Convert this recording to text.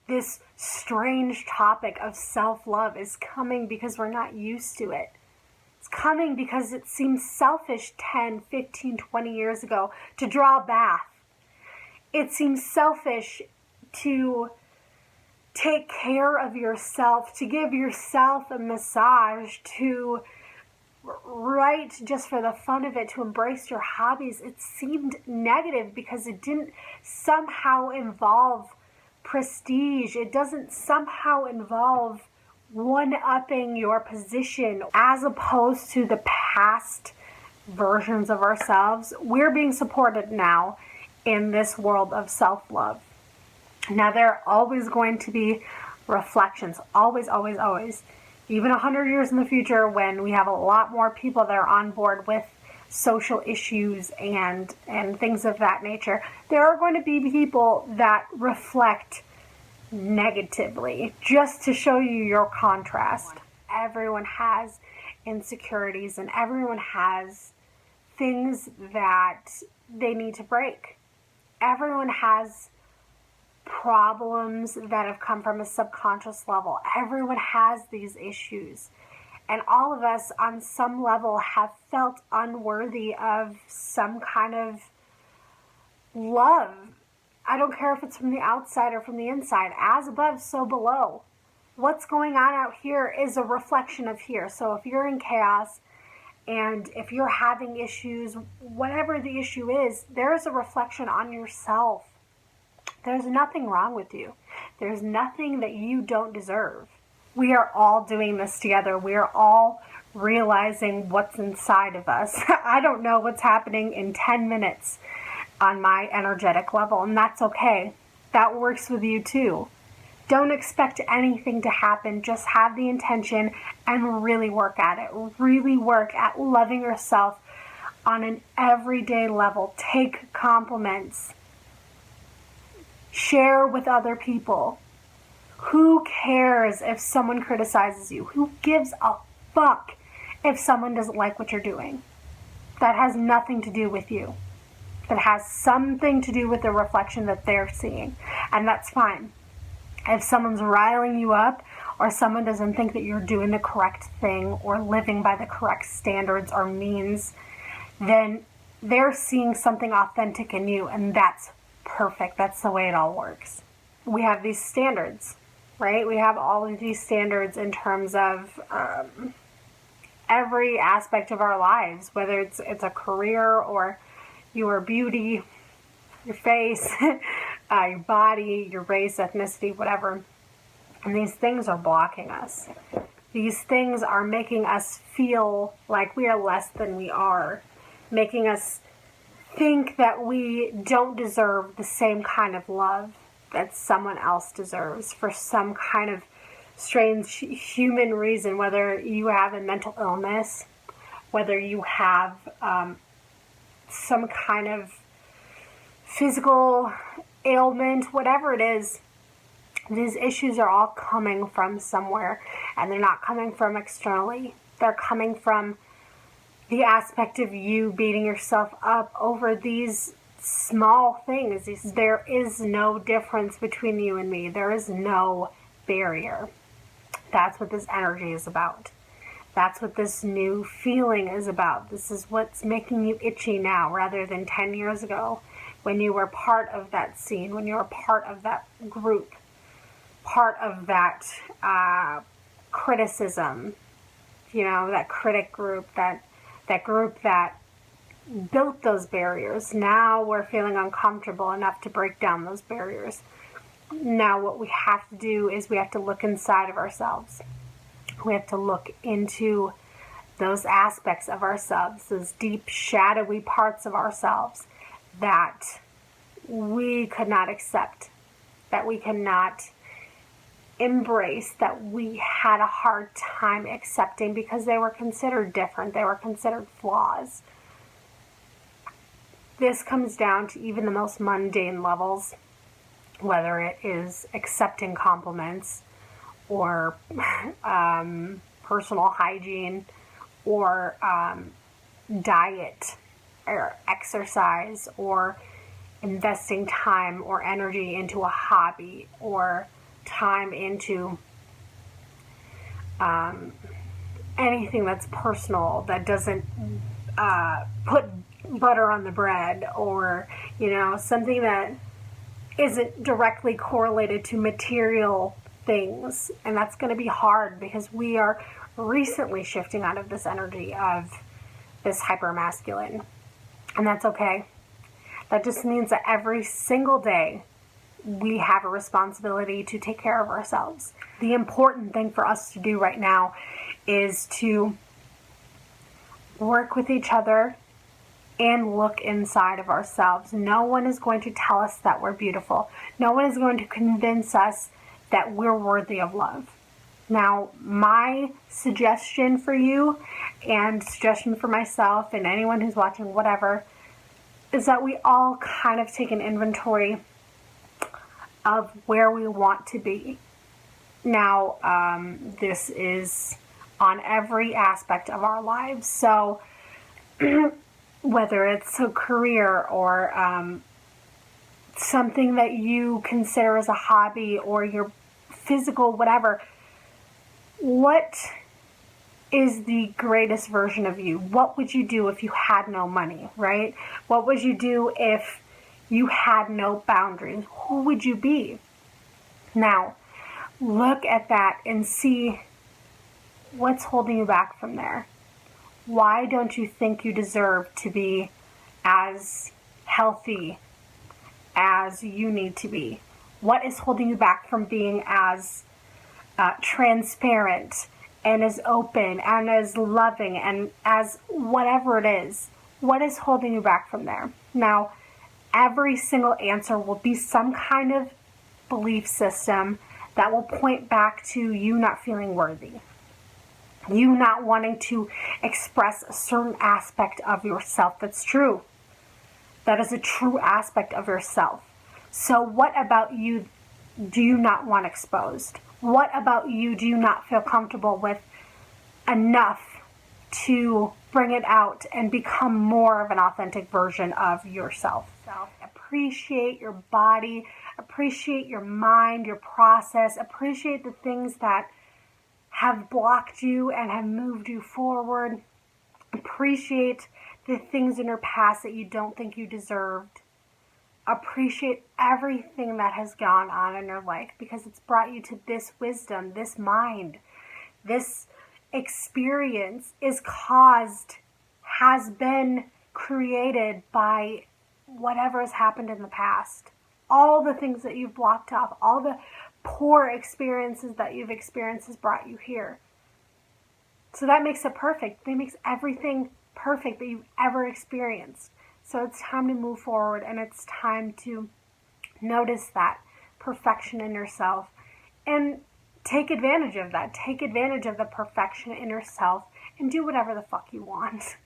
This strange topic of self-love is coming because we're not used to it. It's coming because it seems selfish 10, 15, 20 years ago to draw a bath. It seems selfish to take care of yourself, to give yourself a massage, to write just for the fun of it, to embrace your hobbies. It seemed negative because it didn't somehow involve prestige. It doesn't somehow involve one-upping your position, as opposed to the past versions of ourselves. We're being supported now in this world of self-love. Now, there are always going to be reflections, always, always, always. Even 100 years in the future, when we have a lot more people that are on board with social issues and things of that nature, there are going to be people that reflect negatively, just to show you your contrast. Everyone has insecurities, and everyone has things that they need to break. Everyone has problems that have come from a subconscious level. Everyone has these issues. And all of us, on some level, have felt unworthy of some kind of love. I don't care if it's from the outside or from the inside. As above, so below. What's going on out here is a reflection of here. So if you're in chaos, and if you're having issues, whatever the issue is, there's a reflection on yourself. There's nothing wrong with you. There's nothing that you don't deserve. We are all doing this together. We are all realizing what's inside of us. I don't know what's happening in 10 minutes on my energetic level, and that's okay. That works with you too. Don't expect anything to happen. Just have the intention and really work at it. Really work at loving yourself on an everyday level. Take compliments. Share with other people. Who cares if someone criticizes you? Who gives a fuck if someone doesn't like what you're doing? That has nothing to do with you. That has something to do with the reflection that they're seeing. And that's fine. If someone's riling you up, or someone doesn't think that you're doing the correct thing or living by the correct standards or means, then they're seeing something authentic in you, and that's perfect. That's the way it all works. We have these standards, right? We have all of these standards in terms of every aspect of our lives, whether it's a career or your beauty, your face, your body, your race, ethnicity, whatever. And these things are blocking us. These things are making us feel like we are less than we are, making us think that we don't deserve the same kind of love that someone else deserves for some kind of strange human reason, whether you have a mental illness, whether you have some kind of physical ailment, whatever it is. These issues are all coming from somewhere, and they're not coming from externally. They're coming from the aspect of you beating yourself up over these small things. There is no difference between you and me. There is no barrier. That's what this energy is about. That's what this new feeling is about. This is what's making you itchy now rather than 10 years ago when you were part of that scene, when you were part of that group, part of that criticism, that critic group, that group that built those barriers. Now we're feeling uncomfortable enough to break down those barriers. Now what we have to do is we have to look inside of ourselves. We have to look into those aspects of ourselves, those deep, shadowy parts of ourselves that we could not accept, that we cannot embrace, that we had a hard time accepting because they were considered different, they were considered flaws. This comes down to even the most mundane levels, whether it is accepting compliments or personal hygiene or diet or exercise or investing time or energy into a hobby or time into anything that's personal, that doesn't put butter on the bread, or, something that isn't directly correlated to material things. And that's going to be hard because we are recently shifting out of this energy of this hypermasculine. And that's okay. That just means that every single day we have a responsibility to take care of ourselves. The important thing for us to do right now is to work with each other and look inside of ourselves. No one is going to tell us that we're beautiful. No one is going to convince us that we're worthy of love. Now, my suggestion for you, and suggestion for myself and anyone who's watching, whatever, is that we all kind of take an inventory of where we want to be. Now, this is on every aspect of our lives. So, whether it's a career or something that you consider as a hobby or your physical, whatever, what is the greatest version of you? What would you do if you had no money, right? What would you do if you had no boundaries? Who would you be? Now, look at that and see what's holding you back from there. Why don't you think you deserve to be as healthy as you need to be? What is holding you back from being as transparent and as open and as loving and as whatever it is? What is holding you back from there? Now, every single answer will be some kind of belief system that will point back to you not feeling worthy. You not wanting to express a certain aspect of yourself that's true. That is a true aspect of yourself. So what about you do you not want exposed? What about you do you not feel comfortable with enough to bring it out and become more of an authentic version of yourself? Appreciate your body, appreciate your mind, your process, appreciate the things that have blocked you and have moved you forward. Appreciate the things in your past that you don't think you deserved. Appreciate everything that has gone on in your life because it's brought you to this wisdom, this mind. This experience has been created by whatever has happened in the past. All the things that you've blocked off, all the poor experiences that you've experienced has brought you here. So that makes it perfect. That makes everything perfect that you've ever experienced. So it's time to move forward, and it's time to notice that perfection in yourself and take advantage of that. Take advantage of the perfection in yourself and do whatever the fuck you want.